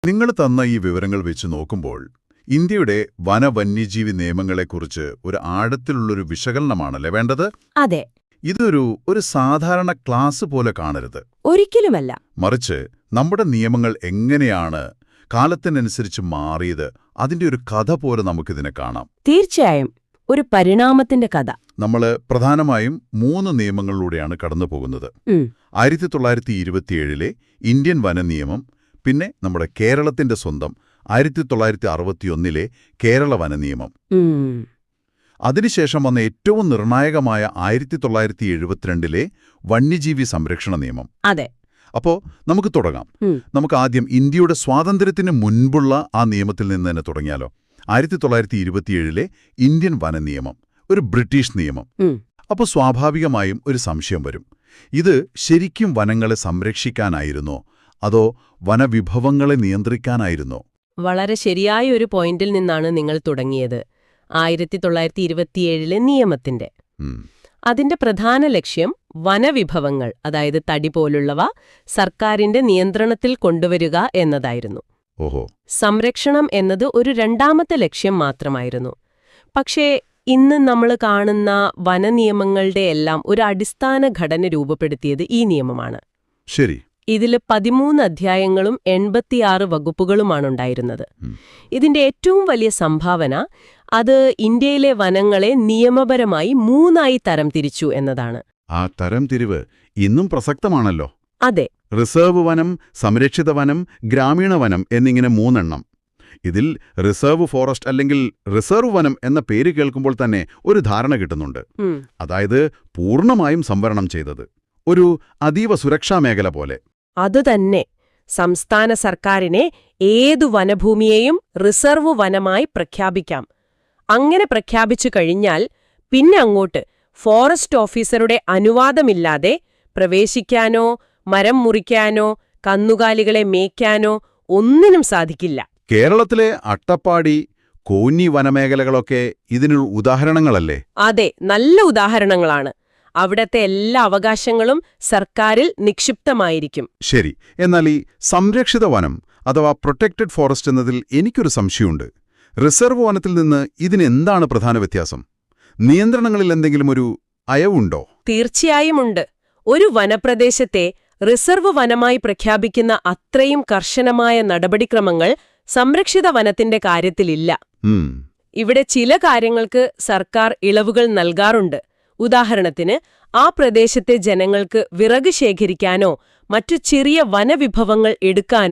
നിങ്ങൾ തന്ന ഈ വിവരങ്ങൾ വെച്ച് നോക്കുമ്പോൾ ഇന്ത്യയുടെ വന്യജീവി നിയമങ്ങളെക്കുറിച്ച് ഒരു ആഴത്തിലുള്ളൊരു വിശകലനമാണല്ലേ വേണ്ടത്? അതെ. ഇതൊരു സാധാരണ ക്ലാസ് പോലെ കാണരുത്. ഒരിക്കലുമല്ല. മറിച്ച് നമ്മുടെ നിയമങ്ങൾ എങ്ങനെയാണ് കാലത്തിനനുസരിച്ച് മാറിയത്, അതിന്റെ ഒരു കഥ പോലെ നമുക്കിതിനെ കാണാം. തീർച്ചയായും ഒരു പരിണാമത്തിന്റെ കഥ. നമ്മൾ പ്രധാനമായും 3 നിയമങ്ങളിലൂടെയാണ് കടന്നുപോകുന്നത്. 1927-ലെ ഇന്ത്യൻ വനനിയമം, പിന്നെ നമ്മുടെ കേരളത്തിന്റെ സ്വന്തം 1961-ലെ കേരള വനനിയമം, അതിനുശേഷം വന്ന ഏറ്റവും നിർണായകമായ 1972-ലെ വന്യജീവി സംരക്ഷണ നിയമം. അതെ. അപ്പോ നമുക്ക് തുടങ്ങാം. നമുക്ക് ആദ്യം ഇന്ത്യയുടെ സ്വാതന്ത്ര്യത്തിന് മുൻപുള്ള ആ നിയമത്തിൽ നിന്ന് തന്നെ തുടങ്ങിയാലോ? 1927-ലെ ഇന്ത്യൻ വനനിയമം, ഒരു ബ്രിട്ടീഷ് നിയമം. അപ്പോൾ സ്വാഭാവികമായും ഒരു സംശയം വരും. ഇത് ശരിക്കും വനങ്ങളെ സംരക്ഷിക്കാനായിരുന്നോ, അതോ വനവിഭവങ്ങളെ നിയന്ത്രിക്കാനായിരുന്നോ? വളരെ ശരിയായ ഒരു പോയിന്റിൽ നിന്നാണ് നിങ്ങൾ തുടങ്ങിയത്. 1927-ലെ നിയമത്തിന്റെ അതിന്റെ പ്രധാന ലക്ഷ്യം വനവിഭവങ്ങൾ, അതായത് തടി പോലുള്ളവ, സർക്കാരിന്റെ നിയന്ത്രണത്തിൽ കൊണ്ടുവരിക എന്നതായിരുന്നു. ഓഹോ. സംരക്ഷണം എന്നത് ഒരു രണ്ടാമത്തെ ലക്ഷ്യം മാത്രമായിരുന്നു. പക്ഷേ ഇന്ന് നമ്മൾ കാണുന്ന വനനിയമങ്ങളുടെ എല്ലാം ഒരു അടിസ്ഥാന ഘടന രൂപപ്പെടുത്തിയത് ഈ നിയമമാണ്. ശരി. ഇതിൽ 13 അധ്യായങ്ങളും 86 വകുപ്പുകളുമാണുണ്ടായിരുന്നത്. ഇതിന്റെ ഏറ്റവും വലിയ സംഭാവന അത് ഇന്ത്യയിലെ വനങ്ങളെ നിയമപരമായി 3 തരംതിരിച്ചു എന്നതാണ്. ആ തരംതിരിവ് ഇന്നും പ്രസക്തമാണല്ലോ. അതെ. റിസർവ് വനം, സംരക്ഷിത വനം, ഗ്രാമീണ വനം എന്നിങ്ങനെ 3 ഇതിൽ റിസർവ് ഫോറസ്റ്റ് അല്ലെങ്കിൽ റിസർവ് വനം എന്ന പേര് കേൾക്കുമ്പോൾ തന്നെ ഒരു ധാരണ കിട്ടുന്നുണ്ട്. അതായത് പൂർണ്ണമായും സംവരണം ചെയ്തത്, ഒരു അതീവ സുരക്ഷാ മേഖല പോലെ. അതുതന്നെ. സംസ്ഥാന സർക്കാരിനെ ഏതു വനഭൂമിയെയും റിസർവ് വനമായി പ്രഖ്യാപിക്കാം. അങ്ങനെ പ്രഖ്യാപിച്ചു കഴിഞ്ഞാൽ പിന്നെ അങ്ങോട്ട് ഫോറസ്റ്റ് ഓഫീസറുടെ അനുവാദമില്ലാതെ പ്രവേശിക്കാനോ മരം മുറിക്കാനോ കന്നുകാലികളെ മേയ്ക്കാനോ ഒന്നിനും സാധിക്കില്ല. കേരളത്തിലെ അട്ടപ്പാടി, കോന്നി വനമേഖലകളൊക്കെ ഇതിനൊരു ഉദാഹരണങ്ങളല്ലേ? അതെ, നല്ല ഉദാഹരണങ്ങളാണ്. അവിടത്തെ എല്ലാ അവകാശങ്ങളും സർക്കാരിൽ നിക്ഷിപ്തമായിരിക്കും. ശരി. എന്നാൽ ഈ സംരക്ഷിത വനം അഥവാ പ്രൊട്ടക്റ്റഡ് ഫോറസ്റ്റ് എന്നതിൽ എനിക്കൊരു സംശയമുണ്ട്. റിസർവ് വനത്തിൽ നിന്ന് ഇതിനെന്താണ് പ്രധാന വ്യത്യാസം? നിയന്ത്രണങ്ങളിൽ എന്തെങ്കിലും ഒരു അയവുണ്ടോ? തീർച്ചയായും ഉണ്ട്. ഒരു വനപ്രദേശത്തെ റിസർവ് വനമായി പ്രഖ്യാപിക്കുന്ന അത്രയും കർശനമായ നടപടിക്രമങ്ങൾ സംരക്ഷിത വനത്തിന്റെ കാര്യത്തിലില്ല. ഇവിടെ ചില കാര്യങ്ങൾക്ക് സർക്കാർ ഇളവുകൾ നൽകാറുണ്ട്. ഉദാഹരണത്തിന്, ആ പ്രദേശത്തെ ജനങ്ങൾക്ക് വിറക് ശേഖരിക്കാനോ മറ്റു ചെറിയ വനവിഭവങ്ങൾ എടുക്കാൻ